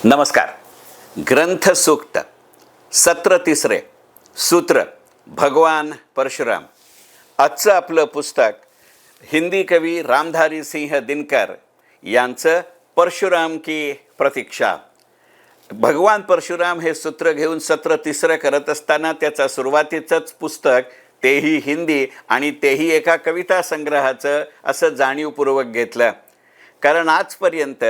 नमस्कार. ग्रंथ सूक्त सत्र तिसरे सूत्र भगवान परशुराम. आजचं आपलं पुस्तक हिंदी कवी रामधारी सिंह दिनकर यांचं परशुराम की प्रतीक्षा. भगवान परशुराम हे सूत्र घेऊन सत्र तिसरं करत असताना त्याचा सुरुवातीचंच पुस्तक तेही हिंदी आणि तेही एका कविता संग्रहाचं असं जाणीवपूर्वक घेतलं. कारण आजपर्यंत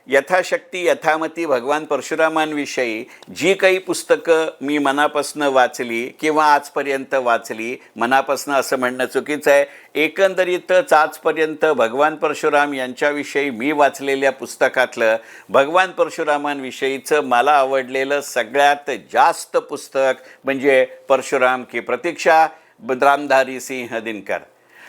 यथाशक्ती यथामती भगवान परशुरामांविषयी जी काही पुस्तकं मी मनापासनं वाचली किंवा आजपर्यंत वाचली, मनापासनं असं म्हणणं चुकीचं आहे, एकंदरीतच आजपर्यंत भगवान परशुराम यांच्याविषयी मी वाचलेल्या पुस्तकातलं भगवान परशुरामांविषयीचं मला आवडलेलं सगळ्यात जास्त पुस्तक म्हणजे परशुराम की प्रतीक्षा, रामधारी सिंह दिनकर.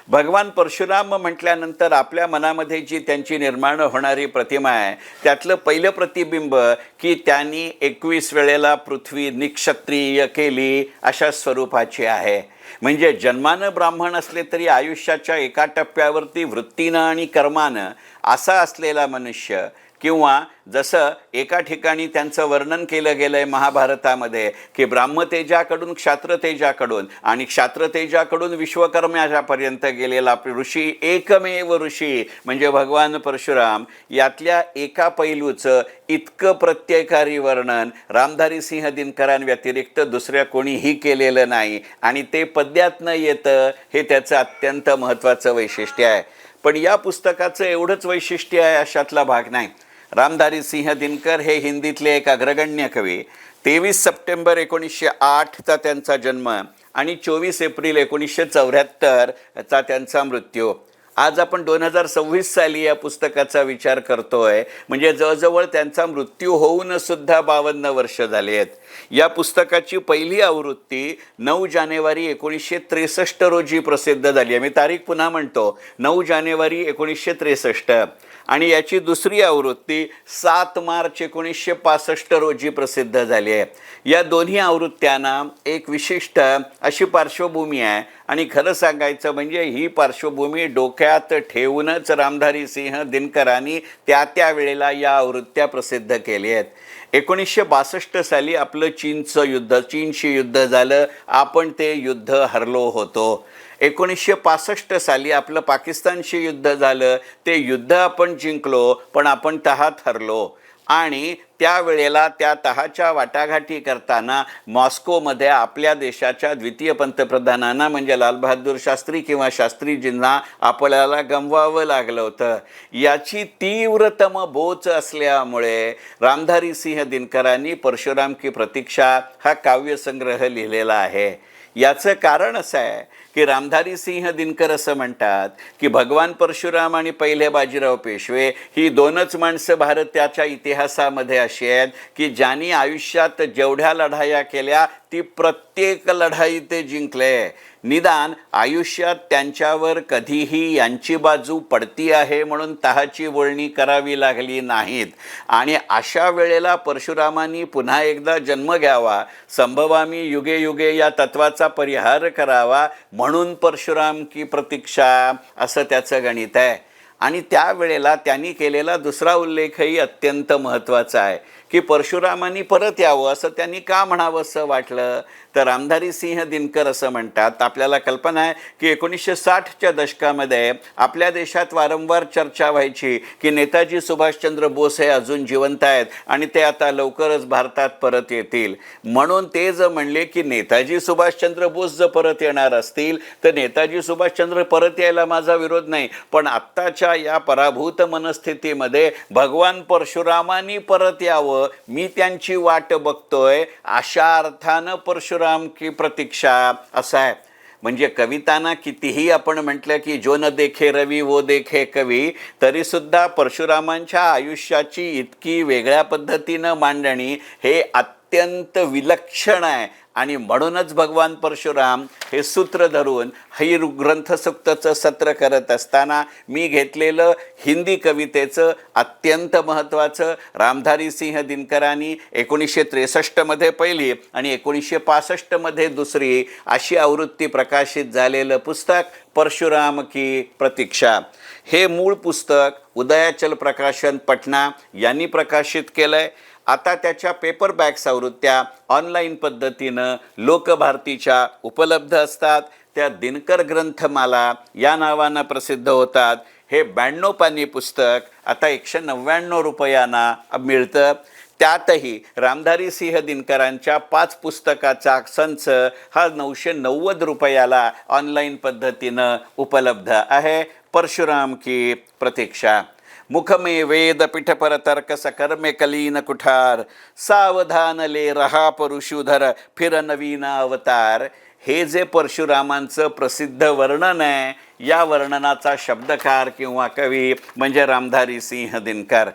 भगवान परशुराम म्हटल्यानंतर आपल्या मनामध्ये जी त्यांची निर्माण होणारी प्रतिमा आहे त्यातलं पहिलं प्रतिबिंब की त्यांनी 21 वेळेला पृथ्वी निक्षत्रिय केली अशा स्वरूपाची आहे. म्हणजे जन्मानं ब्राह्मण असले तरी आयुष्याच्या एका टप्प्यावरती वृत्तीनं आणि कर्मानं असा असलेला मनुष्य, किंवा जसं एका ठिकाणी त्यांचं वर्णन केलं गेलं आहे महाभारतामध्ये की ब्राह्मतेजाकडून क्षात्रतेजाकडून आणि क्षात्रतेजाकडून विश्वकर्म्यापर्यंत गेलेला ऋषी, एकमेव ऋषी म्हणजे भगवान परशुराम, यातल्या एका पैलूचं इतकं प्रत्ययकारी वर्णन रामधारी सिंह दिनकरांव्यतिरिक्त दुसऱ्या कोणीही केलेलं नाही आणि ते पद्यातनं येतं. हे त्याचं अत्यंत महत्त्वाचं वैशिष्ट्य आहे. पण या पुस्तकाचं एवढंच वैशिष्ट्य आहे अशातला भाग नाही. रामधारी सिंह दिनकर हे हिंदीतले एक अग्रगण्य कवी. 23 सप्टेंबर 1908चा त्यांचा जन्म आणि 24 एप्रिल 1974चा त्यांचा मृत्यू. आज आपण 2026 साली या पुस्तकाचा विचार करतोय, म्हणजे जवळजवळ त्यांचा मृत्यू होऊन सुद्धा 52 वर्ष झाली आहेत. या पुस्तकाची पहिली आवृत्ती 9 जानेवारी 1963 रोजी प्रसिद्ध झाली आहे. मी तारीख पुन्हा म्हणतो, 9 जानेवारी 1963. आणि याची दुसरी आवृत्ती 7 मार्च 1965 रोजी प्रसिद्ध झाली आहे. या दोन्ही आवृत्त्यांना एक विशिष्ट अशी पार्श्वभूमी आहे आणि खरं सांगायचं म्हणजे ही पार्श्वभूमी डोक्यात ठेवूनच रामधारी सिंह दिनकरांनी त्या वेळेला या आवृत्त्या प्रसिद्ध केल्या आहेत. 1962 साली आपलं चीनशी युद्ध झालं. आपण ते युद्ध हरलो होतो. 1965 साली आपलं पाकिस्तानशी युद्ध झालं. ते युद्ध आपण जिंकलो, पण आपण तहात हरलो. आणि त्यावेळेला त्या तहाच्या वाटाघाटी करताना मॉस्कोमध्ये आपल्या देशाच्या द्वितीय पंतप्रधानांना म्हणजे लालबहादूर शास्त्री किंवा शास्त्रीजींना आपल्याला गमवावं लागलं होतं. याची तीव्रतम बोच असल्यामुळे रामधारी सिंह दिनकरांनी परशुराम की प्रतीक्षा हा काव्यसंग्रह लिहिलेला आहे. याचं कारण असं आहे की रामधारी सिंह दिनकर असं म्हणतात की भगवान परशुराम आणि पहिले बाजीराव पेशवे ही दोनच माणसं भारताच्या इतिहासामध्ये अशी आहेत की ज्यांनी आयुष्यात जेवढ्या लढाया केल्या ती प्रत्येक लढाई ते जिंकले. निदान आयुष्यात त्यांच्यावर कधीही यांची बाजू पडती आहे म्हणून तहाची बोलणी करावी लागली नाहीत. आणि अशा वेळेला परशुरामांनी पुन्हा एकदा जन्म घ्यावा, संभवामी युगे युगे या तत्वाचा परिहार करावा, म्हणून परशुराम की प्रतीक्षा असं त्याचं गणित आहे. आणि त्यावेळेला त्यांनी केलेला दुसरा उल्लेखही अत्यंत महत्त्वाचा आहे की परशुरामांनी परत यावं असं त्यांनी का म्हणावं असं वाटलं. तर रामधारी सिंह दिनकर असं म्हणतात, आपल्याला कल्पना आहे की 1960च्या दशकामध्ये आपल्या देशात वारंवार चर्चा व्हायची की नेताजी सुभाषचंद्र बोस हे अजून जिवंत आहेत आणि ते आता लवकरच भारतात परत येतील. म्हणून ते जर म्हणले की नेताजी सुभाषचंद्र बोस जर परत येणार असतील तर नेताजी सुभाषचंद्र परत यायला माझा विरोध नाही, पण आत्ताच्या या पराभूत मनस्थितीमध्ये भगवान परशुरामांनी परत यावं, मी त्यांची वाट बघतोय, अशा अर्थानं परशुराम की प्रतीक्षा असं आहे. म्हणजे कवितांना कितीही आपण म्हटलं की जो न देखे रवी वो देखे कवी, तरीसुद्धा परशुरामांच्या आयुष्याची इतकी वेगळ्या पद्धतीनं मांडणी हे अत्यंत विलक्षण आहे आणि म्हणूनच भगवान परशुराम हे सूत्र धरून ही ग्रंथसूक्ताचं सत्र करत असताना मी घेतलेलं हिंदी कवितेचं अत्यंत महत्त्वाचं रामधारी सिंह दिनकरांनी 1963मध्ये पहिली आणि 1965मध्ये दुसरी अशी आवृत्ती प्रकाशित झालेलं पुस्तक परशुराम की प्रतीक्षा. हे मूळ पुस्तक उदयाचल प्रकाशन पटना यांनी प्रकाशित केलं आहे. आता त्याच्या पेपरबॅक्स आवृत्त्या ऑनलाईन पद्धतीनं लोकभारतीच्या उपलब्ध असतात. त्या दिनकर ग्रंथमाला या नावानं प्रसिद्ध होतात. हे 92 पानी पुस्तक आता 199 रुपयांना मिळतं. त्यातही रामधारी सिंह दिनकरांच्या 5 पुस्तकाचा संच हा 990 रुपयाला ऑनलाईन पद्धतीनं उपलब्ध आहे. परशुराम की प्रतीक्षा. मुखमे वेद पिठपर तर्क सकर्मे कलीन कुठार सावधान ले रहा परुषुधर फिर नवीन अवतार. हे जे परशुरामांचं प्रसिद्ध वर्णन आहे, या वर्णनाचा शब्दकार किंवा कवी म्हणजे रामधारी सिंह दिनकर.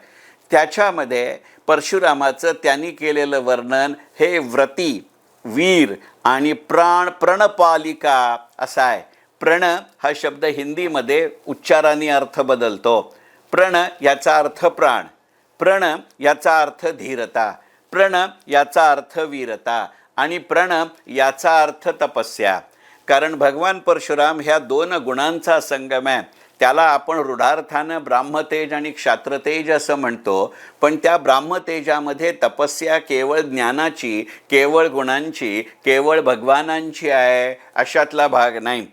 त्याच्यामध्ये परशुरामाचं त्यांनी केलेलं वर्णन हे व्रती, वीर आणि प्रणपालिका असा आहे. प्रण हा शब्द हिंदीमध्ये उच्चाराने अर्थ बदलतो. प्रण याचा अर्थ प्राण, प्रण याचा अर्थ धीरता, प्रण याचा अर्थ वीरता आणि प्रण याचा अर्थ तपस्या. कारण भगवान परशुराम ह्या 2 गुणांचा संगम आहे. त्याला आपण रूढार्थानं ब्राह्मतेज आणि क्षात्रतेज असं म्हणतो. पण त्या ब्राह्मतेजामध्ये तपस्या केवळ ज्ञानाची, केवळ गुणांची, केवळ भगवानांची आहे अशातला भाग नाही.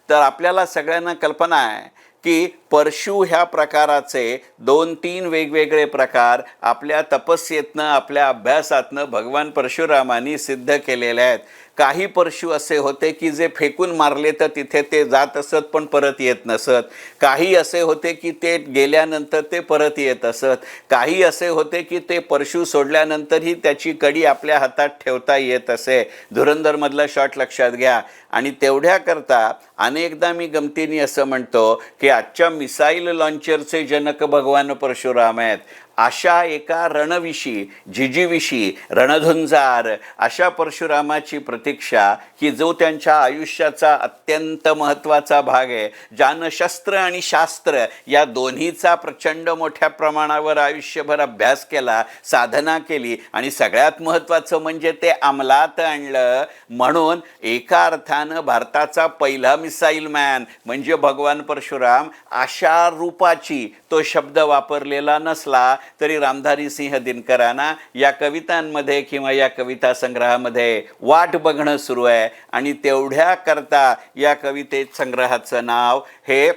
तर आपल्याला सगळ्यांना कल्पना आहे की परशु ह्या प्रकाराचे 2-3 वेगवेगळे प्रकार आपल्या तपस्येतनं, आपल्या अभ्यासातनं भगवान परशुरामांनी सिद्ध केलेले आहेत. काही परशु असे होते की जे फेकून मारले तर तिथे ते जात असत पण परत येत नसत. काही असे होते की ते गेल्यानंतर ते परत येत असत. काही असे होते की ते परशु सोडल्यानंतरही त्याची कडी आपल्या हातात ठेवता येत असे. धुरंधरमधला शॉट लक्षात घ्या. आणि तेवढ्याकरता अनेकदा मी गमतीने असं म्हणतो की आजच्या मिसाईल लॉन्चरचे जनक भगवान परशुराम आहेत. अशा एका रणविशी, जिजीविशी, रणधुंजार अशा परशुरामाची प्रतीक्षा की जो त्यांच्या आयुष्याचा अत्यंत महत्त्वाचा भाग आहे. ज्यानं शस्त्र आणि शास्त्र या दोन्हीचा प्रचंड मोठ्या प्रमाणावर आयुष्यभर अभ्यास केला, साधना केली आणि सगळ्यात महत्त्वाचं म्हणजे ते अंमलात आणलं. म्हणून एका अर्थानं भारताचा पहिला मिसाईल मॅन म्हणजे भगवान परशुराम. अशा रूपाची तो शब्द वापरलेला नसला तरी रामधारी सिंह दिनकरांना या कवितांमध्ये किंवा या कविता संग्रहामध्ये वाट बघणं सुरू आहे. आणि तेवढ्या करता या कवितेत संग्रहाचं नाव हे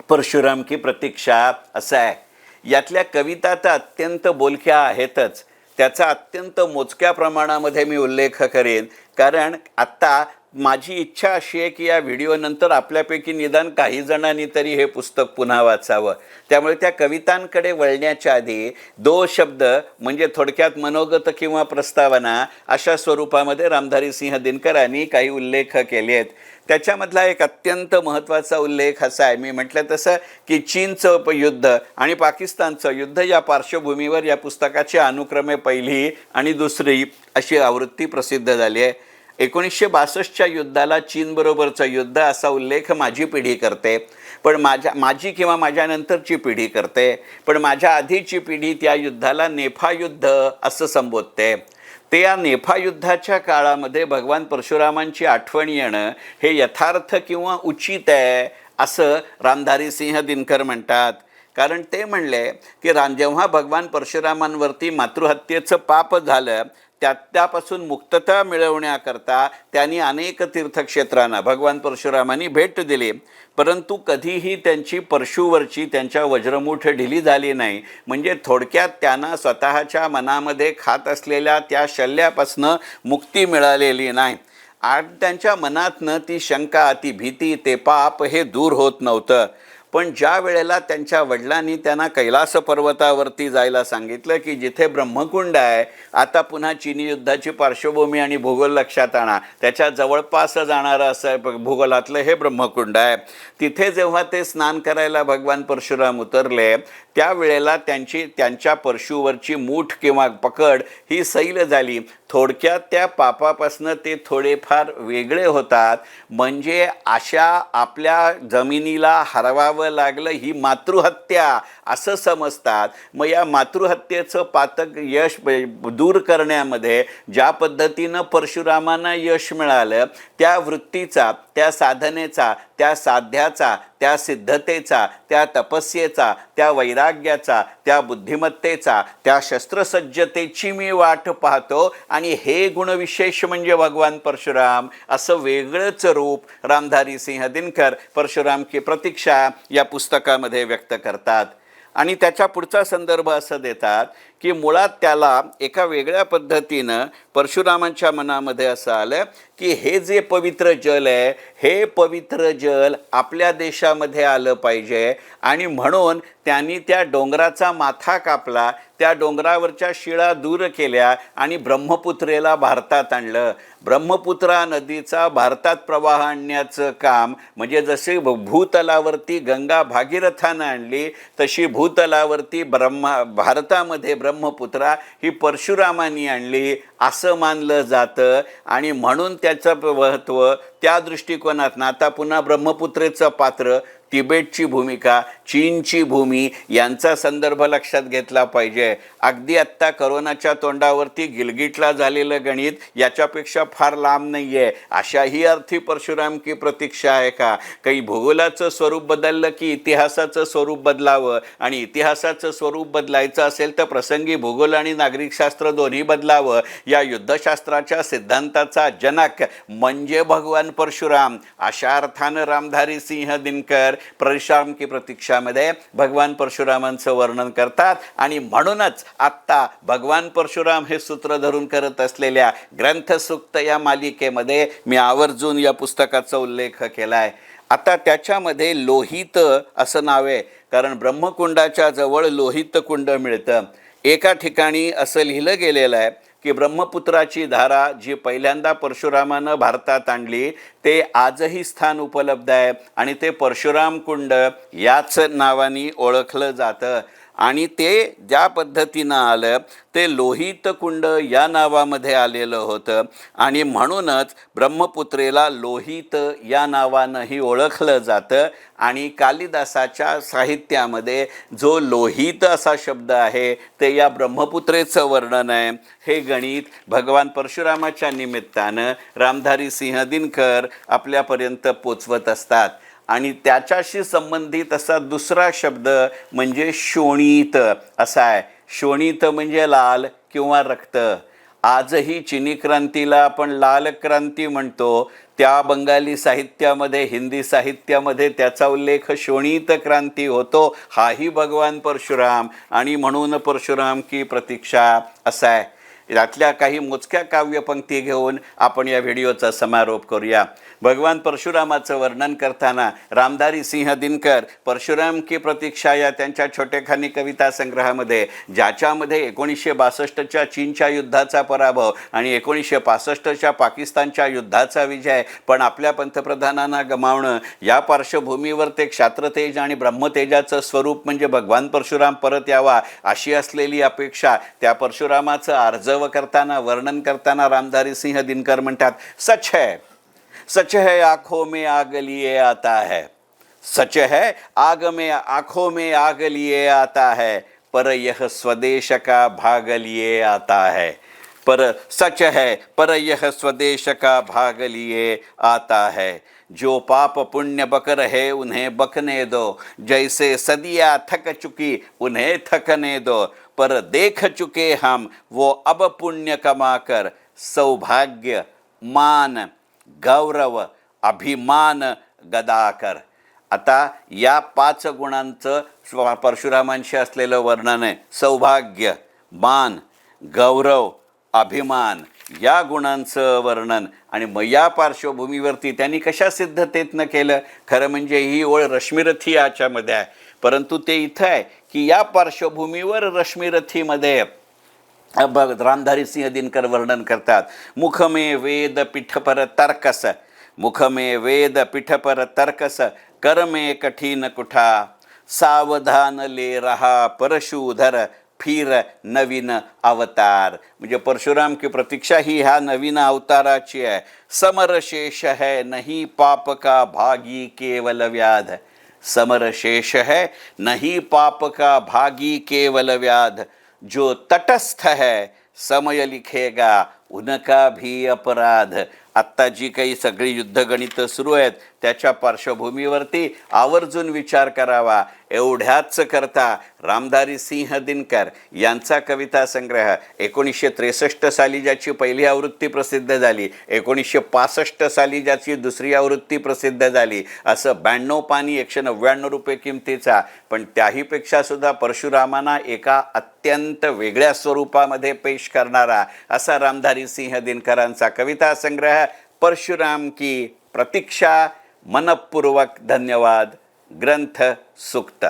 परशुराम की प्रतीक्षा असं आहे. यातल्या कविता तर अत्यंत बोलक्या आहेतच. त्याचा अत्यंत मोजक्या प्रमाणामध्ये मी उल्लेख करेन. कारण आत्ता माझी इच्छा अशी आहे की या व्हिडिओनंतर आपल्यापैकी निदान काही जणांनी तरी हे पुस्तक पुन्हा वाचावं. त्यामुळे त्या कवितांकडे वळण्याच्या आधी 2 शब्द म्हणजे थोडक्यात मनोगत किंवा प्रस्तावना अशा स्वरूपामध्ये रामधारी सिंह दिनकरांनी काही उल्लेख केले आहेत. त्याच्यामधला एक अत्यंत महत्त्वाचा उल्लेख असा आहे, मी म्हटलं तसं की चीनचं युद्ध आणि पाकिस्तानचं युद्ध या पार्श्वभूमीवर या पुस्तकाची अनुक्रमे पहिली आणि दुसरी अशी आवृत्ती प्रसिद्ध झाली आहे. 1962च्या युद्धाला चीनबरोबरचं युद्ध असा उल्लेख माझी पिढी करते. पण माझी किंवा माझ्यानंतरची पिढी करते. पण माझ्या आधीची पिढी त्या युद्धाला नेफा युद्ध असं संबोधते. ते या नेफा युद्धाच्या काळामध्ये भगवान परशुरामांची आठवण येणं हे यथार्थ किंवा उचित आहे असं रामधारी सिंह दिनकर म्हणतात. कारण ते म्हणले की जेव्हा भगवान परशुरामांवरती मातृहत्येचं पाप झालं त्यापासून मुक्तता मिळवण्याकरता त्यांनी अनेक तीर्थक्षेत्रांना भगवान परशुरामांनी भेट दिली. परंतु कधीही त्यांची परशुवरची त्यांच्या वज्रमूठ ढिली झाली नाही. म्हणजे थोडक्यात त्यांना स्वतःच्या मनामध्ये खात असलेल्या त्या शल्यापासनं मुक्ती मिळालेली नाही. आणि त्यांच्या मनातनं ती शंका, ती भीती, ते पाप हे दूर होत नव्हतं. पण ज्या वेळेला त्यांच्या वडिलांनी त्यांना कैलास पर्वतावरती जायला सांगितलं की जिथे ब्रह्मकुंड आहे, आता पुन्हा चिनी युद्धाची पार्श्वभूमी आणि भूगोल लक्षात आणा, त्याच्या जवळपास जाणारं असं भूगोलातलं हे ब्रह्मकुंड आहे, तिथे जेव्हा ते स्नान करायला भगवान परशुराम उतरले त्यावेळेला त्यांच्या परशुवरची मूठ किंवा पकड ही सैल झाली. थोडक्यात त्या पापापासनं ते थोडेफार वेगळे होतात. म्हणजे अशा आपल्या जमिनीला हरवावं लागलं ही मातृहत्या असं समजतात. मग या मातृहत्येचं पातक यश दूर करण्यामध्ये ज्या पद्धतीनं परशुरामांना यश मिळालं, त्या वृत्तीचा, त्या साधनेचा, त्या साध्याचा, त्या सिद्धतेचा, त्या तपस्येचा, त्या वैराग्याचा, त्या बुद्धिमत्तेचा, त्या शस्त्रसज्जतेची मी वाट पाहतो. आणि हे गुणविशेष म्हणजे भगवान परशुराम असं वेगळंच रूप रामधारी सिंह दिनकर परशुराम की प्रतीक्षा या पुस्तकामध्ये व्यक्त करतात. आणि त्याच्या पुढचा संदर्भ असं देतात की मुळात त्याला एका वेगळ्या पद्धतीनं परशुरामांच्या मनामध्ये असं आलं की हे जे पवित्र जल आहे, हे पवित्र जल आपल्या देशामध्ये आलं पाहिजे. आणि म्हणून त्यांनी त्या डोंगराचा माथा कापला, त्या डोंगरावरच्या शिळा दूर केल्या आणि ब्रह्मपुत्रेला भारतात आणलं. ब्रह्मपुत्रा नदीचा भारतात प्रवाह आणण्याचं काम म्हणजे जसे भूतलावरती गंगा भागीरथानं आणली, तशी भूतलावरती भारतामध्ये ब्रह्मपुत्रा ही परशुरामांनी आणली असं मानलं जातं. आणि म्हणून त्याचं महत्त्व त्या दृष्टिकोनातनं आता पुन्हा ब्रह्मपुत्रेचं पात्र, तिबेटची भूमिका, चीनची भूमी यांचा संदर्भ लक्षात घेतला पाहिजे. अगदी आत्ता करोनाच्या तोंडावरती गिलगिटला झालेलं गणित याच्यापेक्षा फार लांब नाही आहे. अशाही अर्थी परशुराम की प्रतीक्षा आहे का? काही भूगोलाचं स्वरूप बदललं की इतिहासाचं स्वरूप बदलावं, आणि इतिहासाचं स्वरूप बदलायचं असेल तर प्रसंगी भूगोल आणि नागरिकशास्त्र दोन्ही बदलावं. या युद्धशास्त्राच्या सिद्धांताचा जनक म्हणजे भगवान परशुराम. अशा अर्थानं रामधारी सिंह दिनकर परशुराम की प्रतीक्षामध्ये भगवान परशुरामांचं वर्णन करतात. आणि म्हणूनच आत्ता भगवान परशुराम हे सूत्र धरून करत असलेल्या ग्रंथसूक्त या मालिकेमध्ये मी आवर्जून या पुस्तकाचा उल्लेख केला आहे. आता त्याच्यामध्ये लोहित असं नाव आहे, कारण ब्रह्मकुंडाच्या जवळ लोहित कुंड मिळतं. एका ठिकाणी असं लिहिलं गेलेलं आहे की ब्रह्मपुत्राची धारा जी पहिल्यांदा परशुरामानं भारतात आणली ते आजही स्थान उपलब्ध आहे आणि ते परशुराम कुंड याच नावाने ओळखलं जातं. आणि ते ज्या पद्धतीनं आलं ते लोहित कुंड या नावामध्ये आलेलं होतं. आणि म्हणूनच ब्रह्मपुत्रेला लोहित या नावानंही ओळखलं जातं. आणि कालिदासाच्या साहित्यामध्ये जो लोहित असा शब्द आहे ते या ब्रह्मपुत्रेचं वर्णन आहे. हे गणित भगवान परशुरामाच्या निमित्तानं रामधारी सिंह दिनकर आपल्यापर्यंत पोचवत असतात. आणि त्याच्याशी संबंधित असा दुसरा शब्द म्हणजे शोणित असा आहे. शोणित म्हणजे लाल किंवा रक्त. आजही चिनी क्रांतीला आपण लाल क्रांती म्हणतो. त्या बंगाली साहित्यामध्ये, हिंदी साहित्यामध्ये त्याचा उल्लेख शोणित क्रांती होतो. हाही भगवान परशुराम आणि म्हणून परशुराम की प्रतीक्षा असा आहे. यातल्या काही मोजक्या काव्यपंक्ती घेऊन आपण या व्हिडिओचा समारोप करूया. भगवान परशुरामाचं वर्णन करताना रामधारी सिंह दिनकर परशुराम की प्रतीक्षा या त्यांच्या छोटेखानी कविता संग्रहामध्ये, ज्याच्यामध्ये 1962च्या चीनच्या युद्धाचा पराभव आणि 1965च्या पाकिस्तानच्या युद्धाचा विजय पण आपल्या पंतप्रधानांना गमावणं या पार्श्वभूमीवर ते क्षात्रतेज आणि ब्रह्मतेजाचं स्वरूप म्हणजे भगवान परशुराम परत यावा अशी असलेली अपेक्षा त्या परशुरामाचं आर्जव करताना, वर्णन करताना रामधारी सिंह दिनकर म्हणतात, सच है आँखों में आग लिए आता है, सच है आग में आँखों में आग लिए आता है, पर यह स्वदेश का भाग लिए आता है. पर सच है पर यह स्वदेश का भाग लिए आता है. जो पाप पुण्य बक रहे उन्हें बकने दो, जैसे सदियाँ थक चुकी उन्हें थकने दो, पर देख चुके हम वो अब पुण्य कमाकर, सौभाग्य मान गौरव अभिमान गदाकर. आता या 5 गुणांचं परशुरामांशी असलेलं वर्णन आहे. सौभाग्य, मान, गौरव, अभिमान या गुणांचं वर्णन. आणि मग या पार्श्वभूमीवरती त्यांनी कशा सिद्धतेतनं केलं? खरं म्हणजे ही ओळ रश्मिरथी याच्यामध्ये आहे, परंतु ते इथं आहे की या पार्श्वभूमीवर रश्मिरथीमध्ये रामधारी सिंह दिनकर वर्णन करतात. मुखमे वेद पीठपर तर्कस, मुखमे वेद पीठपर तर्कस, करमे कठीण कुठा, सावधान ले रहा परशुधर, फिर नवीन अवतार. म्हणजे परशुराम की प्रतीक्षा ही ह्या नवीन अवताराची आहे. समरशेष है नहीं पाप का भागी केवल व्याध, समरशेष है नहीं पाप का भागी केवल व्याध, जो तटस्थ है समय लिखेगा उनका भी अपराध. आत्ता जी काही सगळी युद्धगणितं सुरू आहेत त्याच्या पार्श्वभूमीवरती आवर्जून विचार करावा. एवढ्याच करता रामधारी सिंह दिनकर यांचा कविता संग्रह 1963 साली ज्याची पहिली आवृत्ती प्रसिद्ध झाली, 1965 साली ज्याची दुसरी आवृत्ती प्रसिद्ध झाली, असं 92 पानी 199 रुपये किमतीचा, पण त्याहीपेक्षा सुद्धा परशुरामांना एका अत्यंत वेगळ्या स्वरूपामध्ये पेश करणारा असा रामधारी सिंह दिनकरांचा कविता संग्रह परशुराम की प्रतीक्षा. मनपूर्वक धन्यवाद. ग्रंथ सूक्त.